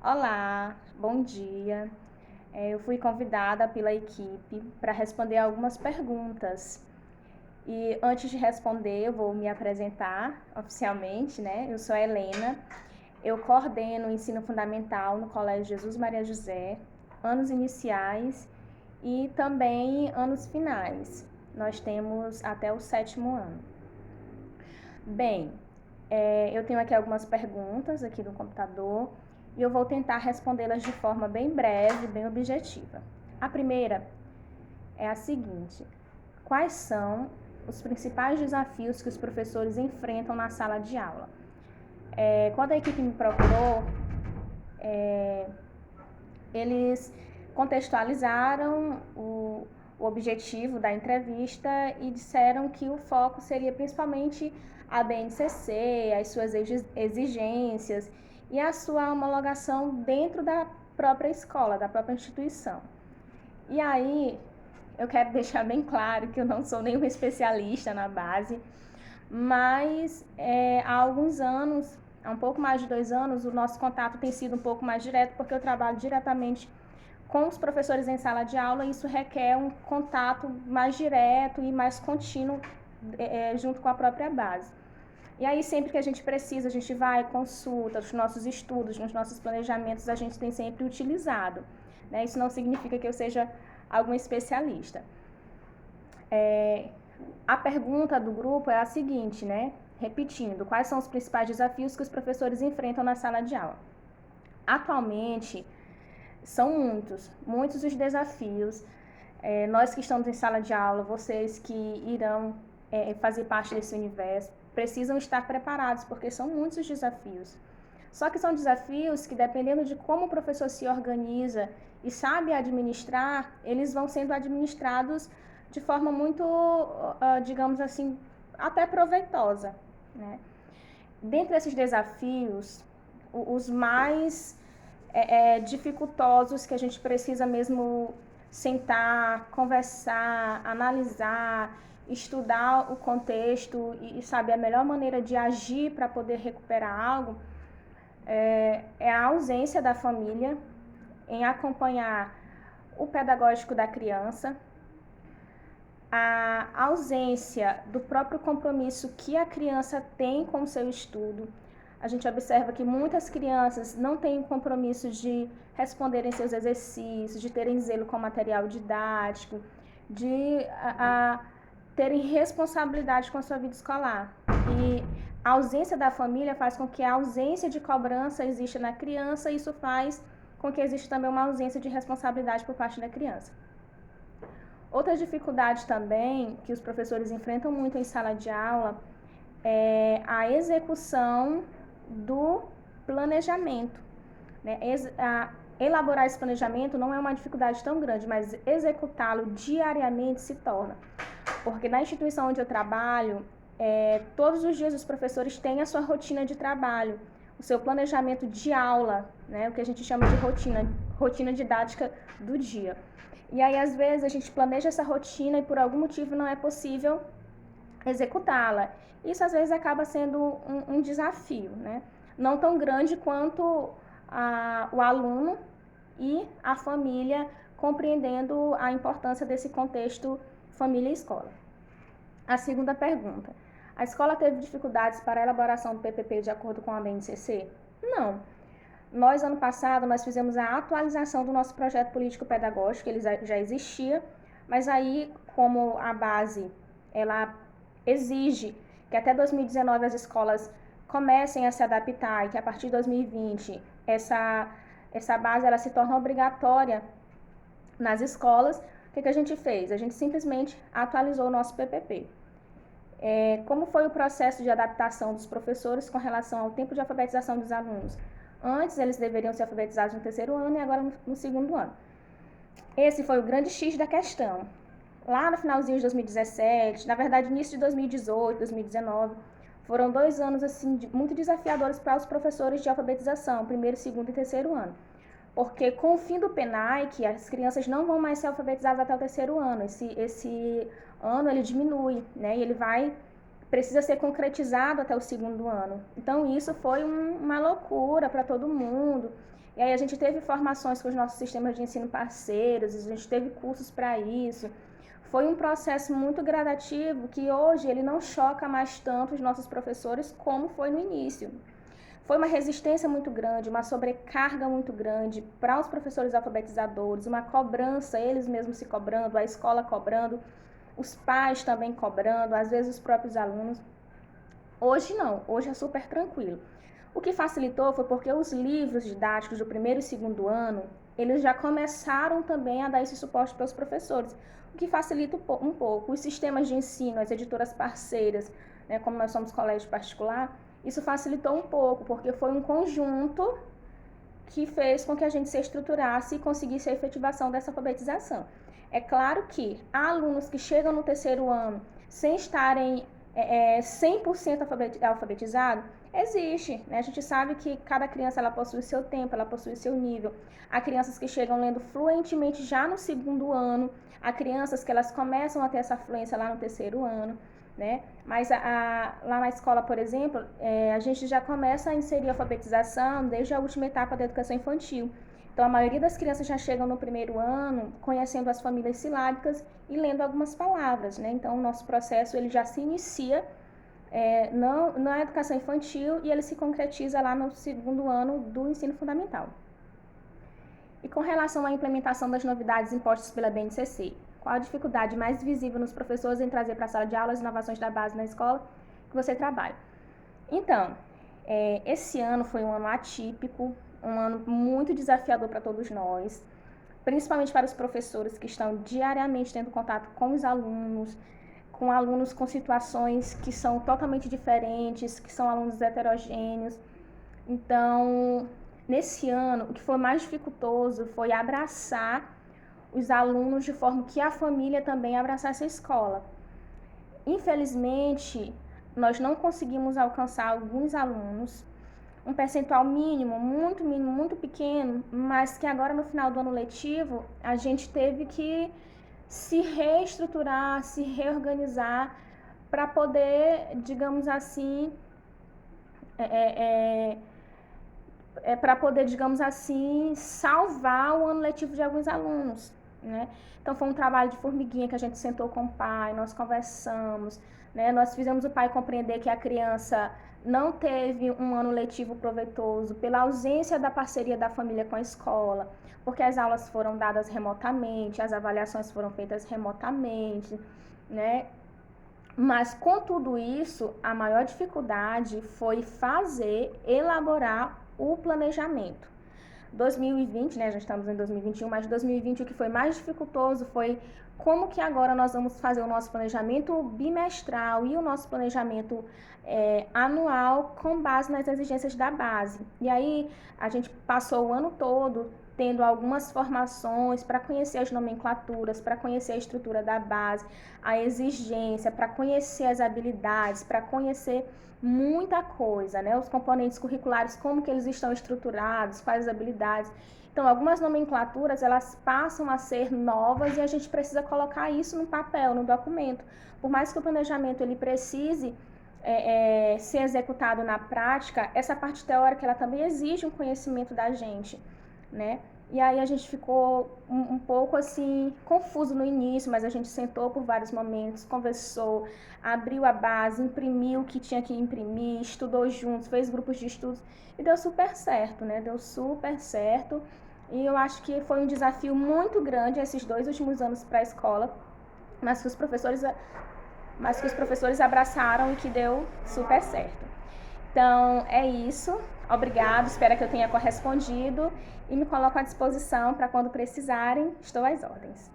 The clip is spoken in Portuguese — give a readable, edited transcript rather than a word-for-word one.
Olá, bom dia. Eu fui convidada pela equipe para responder algumas perguntas. E antes de responder, eu vou me apresentar oficialmente, né? Eu sou a Helena. Eu coordeno o ensino fundamental no Colégio Jesus Maria José, anos iniciais e também anos finais. Nós temos até o 7º ano. Bem, eu tenho aqui algumas perguntas aqui no computador e eu vou tentar respondê-las de forma bem breve, bem objetiva. A primeira é a seguinte: quais são os principais desafios que os professores enfrentam na sala de aula? Quando a equipe me procurou, eles contextualizaram o objetivo da entrevista e disseram que o foco seria principalmente a BNCC, as suas exigências e a sua homologação dentro da própria escola, da própria instituição. E aí, eu quero deixar bem claro que eu não sou nenhuma especialista na base, mas há alguns anos, há um pouco mais de 2 anos, o nosso contato tem sido um pouco mais direto, porque eu trabalho diretamente com os professores em sala de aula, e isso requer um contato mais direto e mais contínuo junto com a própria base. E aí, sempre que a gente precisa, a gente vai, consulta, os nossos estudos, nos nossos planejamentos, a gente tem sempre utilizado. Né? Isso não significa que eu seja algum especialista. A pergunta do grupo é a seguinte, né? Repetindo, quais são os principais desafios que os professores enfrentam na sala de aula? Atualmente, são muitos os desafios. Nós que estamos em sala de aula, vocês que irão fazer parte desse universo, precisam estar preparados, porque são muitos os desafios. Só que são desafios que, dependendo de como o professor se organiza e sabe administrar, eles vão sendo administrados de forma muito, digamos assim, até proveitosa, né? Dentre esses desafios, os mais dificultosos, que a gente precisa mesmo sentar, conversar, analisar, estudar o contexto e saber a melhor maneira de agir para poder recuperar algo, é a ausência da família em acompanhar o pedagógico da criança, a ausência do próprio compromisso que a criança tem com o seu estudo. A gente observa que muitas crianças não têm compromisso de responderem seus exercícios, de terem zelo com material didático, de terem responsabilidade com a sua vida escolar. E a ausência da família faz com que a ausência de cobrança exista na criança, e isso faz com que exista também uma ausência de responsabilidade por parte da criança. Outra dificuldade também que os professores enfrentam muito em sala de aula é a execução do planejamento. Né? Elaborar esse planejamento não é uma dificuldade tão grande, mas executá-lo diariamente se torna. Porque na instituição onde eu trabalho, todos os dias os professores têm a sua rotina de trabalho, o seu planejamento de aula, né? O que a gente chama de rotina didática do dia. E aí, às vezes, a gente planeja essa rotina e por algum motivo não é possível executá-la. Isso, às vezes, acaba sendo um desafio, né? Não tão grande quanto o aluno e a família compreendendo a importância desse contexto família e escola. A segunda pergunta: a escola teve dificuldades para a elaboração do PPP de acordo com a BNCC? Não. Nós, ano passado, nós fizemos a atualização do nosso projeto político-pedagógico, ele já existia, mas aí, como a base, ela exige que até 2019 as escolas comecem a se adaptar e que a partir de 2020 essa base ela se torna obrigatória nas escolas, o que a gente fez? A gente simplesmente atualizou o nosso PPP. Como foi o processo de adaptação dos professores com relação ao tempo de alfabetização dos alunos? Antes, eles deveriam ser alfabetizados no 3º ano e agora no 2º ano. Esse foi o grande X da questão. Lá no finalzinho de 2017, na verdade, início de 2018, 2019, foram 2 anos assim, muito desafiadores para os professores de alfabetização, 1º, 2º e 3º ano. Porque com o fim do PENAIC, as crianças não vão mais ser alfabetizadas até o 3º ano. Esse ano ele diminui, né? E ele vai precisa ser concretizado até o segundo ano. Então, isso foi uma loucura para todo mundo. E aí a gente teve formações com os nossos sistemas de ensino parceiros, a gente teve cursos para isso. Foi um processo muito gradativo que hoje ele não choca mais tanto os nossos professores como foi no início. Foi uma resistência muito grande, uma sobrecarga muito grande para os professores alfabetizadores, uma cobrança, eles mesmos se cobrando, a escola cobrando, os pais também cobrando, às vezes os próprios alunos. Hoje não, hoje é super tranquilo. O que facilitou foi porque os livros didáticos do primeiro e segundo ano, eles já começaram também a dar esse suporte para os professores, o que facilita um pouco. Os sistemas de ensino, as editoras parceiras, né, como nós somos colégio particular, isso facilitou um pouco, porque foi um conjunto que fez com que a gente se estruturasse e conseguisse a efetivação dessa alfabetização. É claro que há alunos que chegam no terceiro ano sem estarem 100% alfabetizado, existe, né? A gente sabe que cada criança ela possui o seu tempo, ela possui o seu nível. Há crianças que chegam lendo fluentemente já no segundo ano, há crianças que elas começam a ter essa fluência lá no terceiro ano, né? Mas lá na escola, por exemplo, a gente já começa a inserir a alfabetização desde a última etapa da educação infantil. Então, a maioria das crianças já chegam no primeiro ano conhecendo as famílias silábicas e lendo algumas palavras, né? Então, o nosso processo ele já se inicia na educação infantil e ele se concretiza lá no segundo ano do ensino fundamental. E com relação à implementação das novidades impostas pela BNCC, qual a dificuldade mais visível nos professores em trazer para a sala de aula as inovações da base na escola que você trabalha? Então, esse ano foi um ano atípico, um ano muito desafiador para todos nós, principalmente para os professores que estão diariamente tendo contato com os alunos com situações que são totalmente diferentes, que são alunos heterogêneos. Então, nesse ano, o que foi mais dificultoso foi abraçar os alunos de forma que a família também abraçasse a escola. Infelizmente, nós não conseguimos alcançar alguns alunos, um percentual mínimo, muito pequeno, mas que agora no final do ano letivo a gente teve que se reestruturar, se reorganizar para poder, digamos assim, salvar o ano letivo de alguns alunos, né? Então foi um trabalho de formiguinha que a gente sentou com o pai, nós conversamos, né? Nós fizemos o pai compreender que a criança não teve um ano letivo proveitoso pela ausência da parceria da família com a escola, porque as aulas foram dadas remotamente, as avaliações foram feitas remotamente, né? Mas com tudo isso, a maior dificuldade foi elaborar o planejamento. 2020, né, já estamos em 2021, mas 2020 o que foi mais dificultoso foi como que agora nós vamos fazer o nosso planejamento bimestral e o nosso planejamento anual com base nas exigências da base. E aí a gente passou o ano todo tendo algumas formações para conhecer as nomenclaturas, para conhecer a estrutura da base, a exigência, para conhecer as habilidades, para conhecer muita coisa, né? Os componentes curriculares, como que eles estão estruturados, quais as habilidades. Então, algumas nomenclaturas, elas passam a ser novas e a gente precisa colocar isso no papel, no documento. Por mais que o planejamento ele precise ser executado na prática, essa parte teórica, ela também exige um conhecimento da gente, né? E aí a gente ficou um pouco assim, confuso no início, mas a gente sentou por vários momentos, conversou, abriu a base, imprimiu o que tinha que imprimir, estudou juntos, fez grupos de estudos e deu super certo, né? Deu super certo. E eu acho que foi um desafio muito grande esses 2 últimos anos para a escola, mas que os professores abraçaram e que deu super certo. Então, é isso. Obrigado, espero que eu tenha correspondido e me coloco à disposição para quando precisarem, estou às ordens.